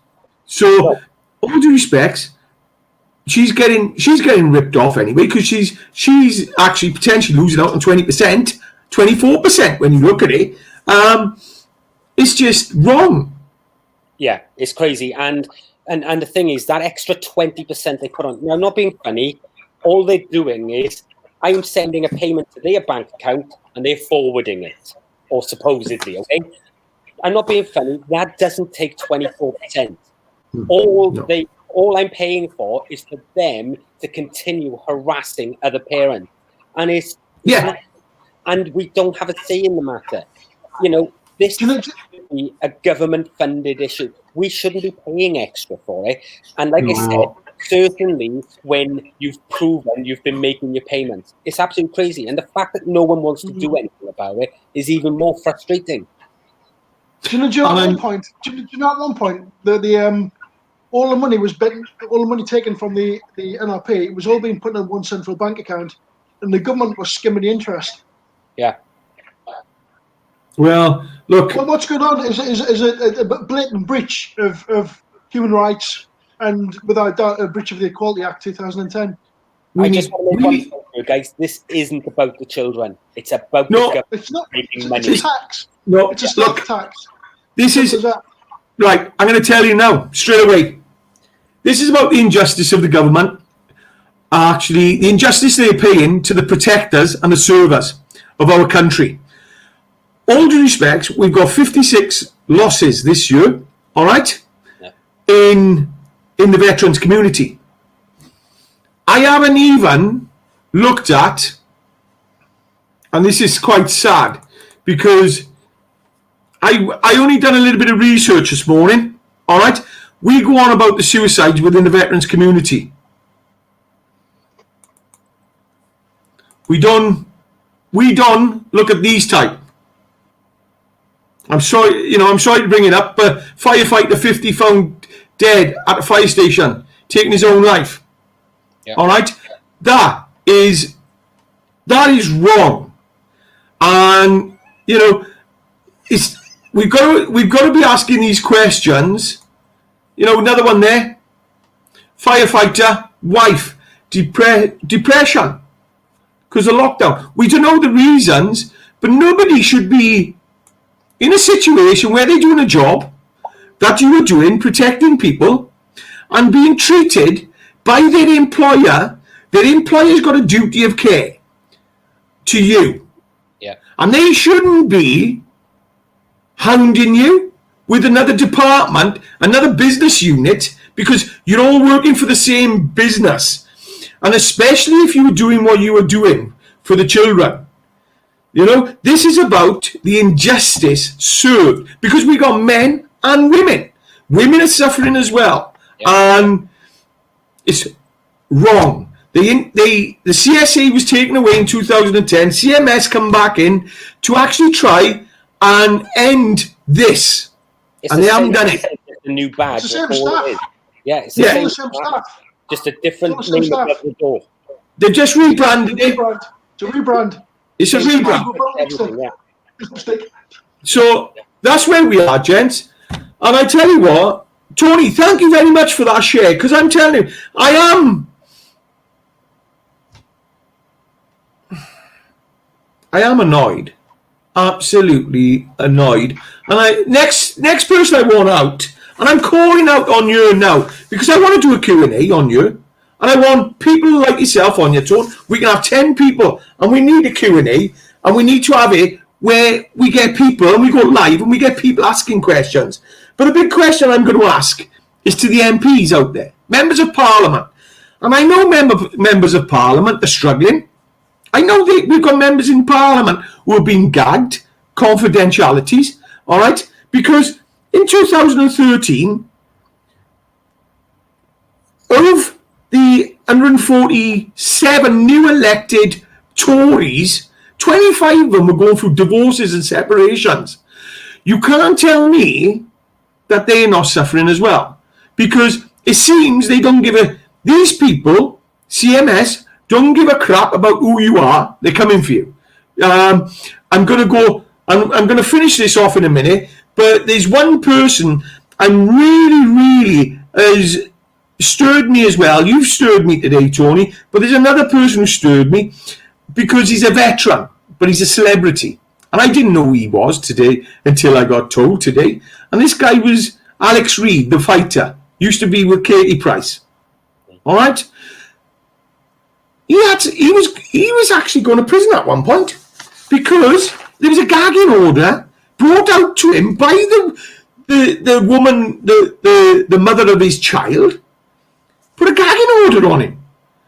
So all due respect, she's getting ripped off anyway, because she's actually potentially losing out on 20%, 24% when you look at it. It's just wrong. Yeah, it's crazy. And the thing is, that extra 20% they put on, now, not being funny, all they're doing is, I'm sending a payment to their bank account and they're forwarding it, or supposedly, okay? I'm not being funny, that doesn't take 24%. All I'm paying for is for them to continue harassing other parents. And and we don't have a say in the matter. You know, this should be a government-funded issue. We shouldn't be paying extra for it. And like I said, certainly when you've proven you've been making your payments, it's absolutely crazy. And the fact that no one wants to do anything about it is even more frustrating. Do you know at one point? The all the money taken from the NRP was all being put in one central bank account, and the government was skimming the interest. Yeah. Well, look. Well, what's going on is a blatant breach of human rights, and without doubt a breach of the Equality Act 2010. I just want to make one point here, guys. This isn't about the children. It's about the government. It's not. Making money. It's a tax. No, it's a stock tax. This is right. I'm going to tell you now, straight away. This is about the injustice of the government. Actually, the injustice they're paying to the protectors and the servers of our country. All due respect, we've got 56 losses this year. All right, in the veterans community. I haven't even looked at, and this is quite sad, because I only done a little bit of research this morning. All right, we go on about the suicides within the veterans community. We don't look at these type. I'm sorry to bring it up, but firefighter 50 found dead at a fire station, taking his own life. Yeah. All right, that is wrong, and we've got to be asking these questions. Another one there, firefighter wife, depression because of lockdown. We don't know the reasons, but nobody should be in a situation where they're doing a job that you are doing, protecting people, and being treated by their employer. Their employer's got a duty of care to you. Yeah. And they shouldn't be hounding you with another department, another business unit, because you're all working for the same business. And especially if you were doing what you were doing for the children. This is about the injustice served, because we got men and women. Women are suffering as well. Yeah. And it's wrong. The CSA was taken away in 2010. CMS come back in to actually try and end this. And they haven't done it. It's a new badge. It's the same staff. Yeah, it's the same staff. Just a different name above the door. They've just rebranded it. It's a rebrand. It's a rebrand. So that's where we are, gents. And I tell you what, Tony, thank you very much for that share, because I'm telling you, I am annoyed. Absolutely annoyed. And next person I want out, and I'm calling out on you now, because I want to do a Q&A on you, and I want people like yourself on your Tone. We can have 10 people, and we need a Q&A, and we need to have it where we get people, and we go live, and we get people asking questions. But the big question I'm going to ask is to the MPs out there, members of Parliament. And I know members of Parliament are struggling. I know we've got members in Parliament who have been gagged, confidentialities, all right? Because in 2013, of the 147 new elected Tories, 25 of them were going through divorces and separations. You can't tell me that they're not suffering as well, because it seems they don't give these people, CMS, don't give a crap about who you are. They're coming for you. I'm going to finish this off in a minute, but there's one person I'm really, really stirred me as well. You've stirred me today, Tony, but there's another person who stirred me because he's a veteran, but he's a celebrity. And I didn't know who he was today until I got told today. And this guy was Alex Reid, the fighter. Used to be with Katie Price. All right? He was actually going to prison at one point because there was a gagging order brought out to him by the woman, the mother of his child, put a gagging order on him.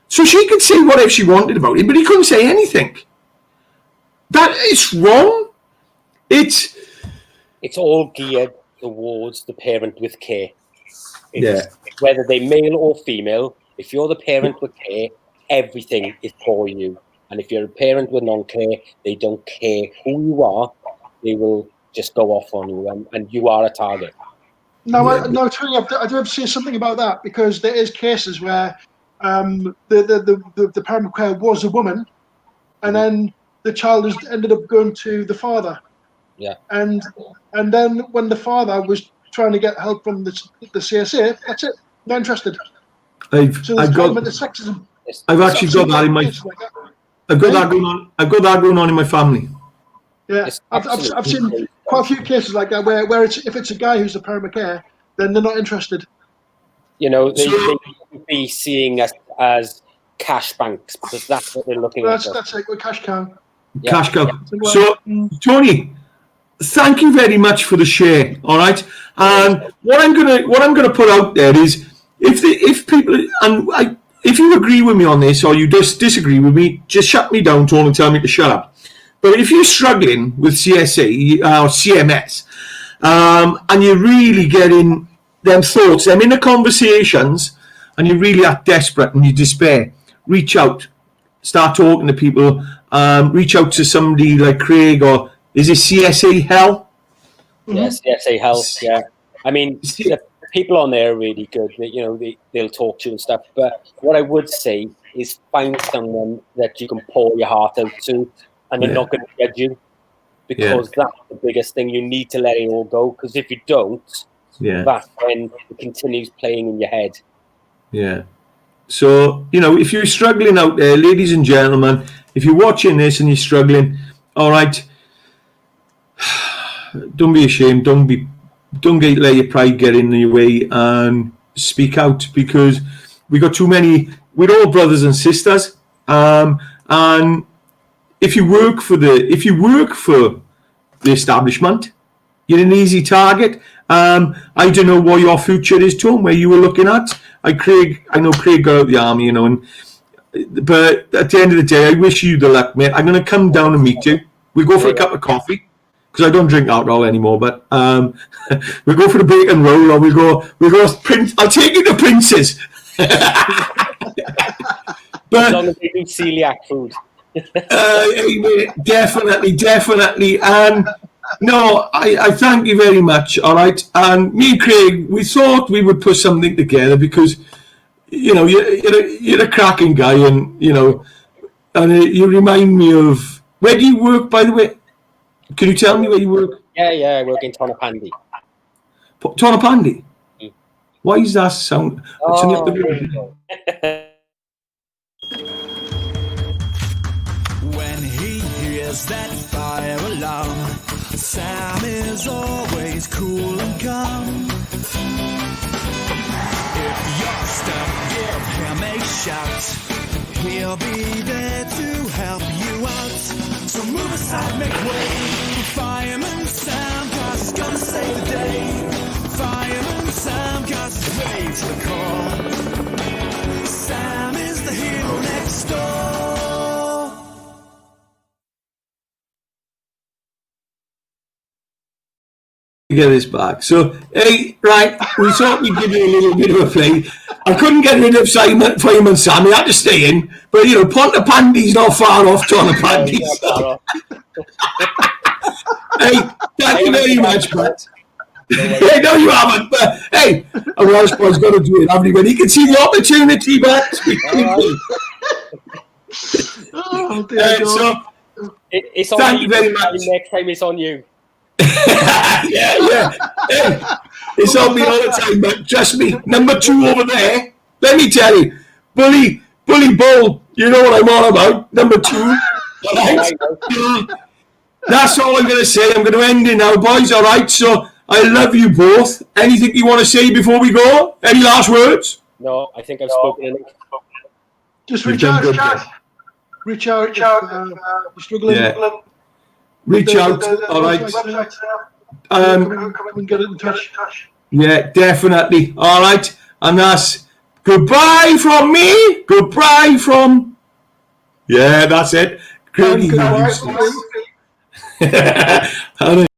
So she could say whatever she wanted about him, but he couldn't say anything. That is wrong. It's all geared towards the parent with care. Yeah. Whether they're male or female, if you're the parent with care, everything is for you. And if you're a parent with non-care, they don't care who you are. They will just go off on you, and you are a target. No, Tony, I do have to say something about that, because there is cases where the parent with care was a woman, and then the child has ended up going to the father. Yeah. And then when the father was trying to get help from the CSA, that's it. Not interested. I've got that in my. I've got that going on in my family. Yeah, I've seen quite a few cases like that where if it's a guy who's a parent with care, then they're not interested. You know, they could be seeing us as cash banks, because that's what they're looking at. That's it. We're cash cow. Yeah. Cash cow. So, Tony, thank you very much for the share. All right, and what I'm gonna put out there is if people if you agree with me on this or you just disagree with me, just shut me down, Tony, and tell me to shut up. But if you're struggling with CSA or CMS, and you're really getting them thoughts, them inner conversations, and you really are desperate and you despair, reach out, start talking to people, reach out to somebody like Craig, or is it CSA Health? Yeah, CSA Health, yeah. I mean, the people on there are really good. They'll talk to you and stuff. But what I would say is find someone that you can pour your heart out to, and they're not going to judge you, because that's the biggest thing. You need to let it all go, because if you don't, that's when it continues playing in your head. Yeah. So, if you're struggling out there, ladies and gentlemen, if you're watching this and you're struggling, all right, don't be ashamed. Don't let your pride get in your way, and speak out, because we got too many. We're all brothers and sisters, and if you work for the establishment, you're an easy target. I don't know what your future is, Tom, where you were looking at. I know Craig got out of the army, but at the end of the day, I wish you the luck, mate. I'm going to come down and meet you. We'll go for a cup of coffee, because I don't drink alcohol anymore, but we'll go for the bacon roll, or we'll go I'll take you to Prince's. But, as long as they do celiac food. Definitely. And no, I thank you very much. All right, and me and Craig, we thought we would put something together, because you're a cracking guy, and you remind me of, where do you work, by the way? Can you tell me where you work? Yeah, I work in Tonopandi. Tonopandi? Why is that sound? When he hears that fire alarm, Sam is always cool and calm. If you're stuck, give him a shout. He'll be there to help you out. So move aside, make way for Fireman Sam, 'cause he's gonna save the day. Fireman Sam, 'cause he's ready to the call. Sam is the hero next door. Get this back. So, hey, right, we thought we'd give you a little bit of a play. I couldn't get rid of Fireman Sam, he had to stay in. But, Pontypandy's not far off Tonopandi. Hey, thank you very much, Pat. Hey, no, you haven't. But, hey, a Welsh boy's got to do it, haven't he? When he can see the opportunity, but... Oh, dear God. So, it's on thank me you very much. Next time it's on you. yeah. Hey, it's on me all the time, but trust me, number 2 over there, let me tell you, Bully Bull, you know what I'm on about, number 2. Right? That's all I'm going to say. I'm going to end it now, boys, all right? So I love you both. Anything you want to say before we go? Any last words? No, I think I've spoken. Just reach out if you're struggling. Yeah. Reach out, all right? Come and get in touch. Yeah, definitely. All right. And that's goodbye from me. Goodbye from... Yeah, that's it. Goodbye. All right.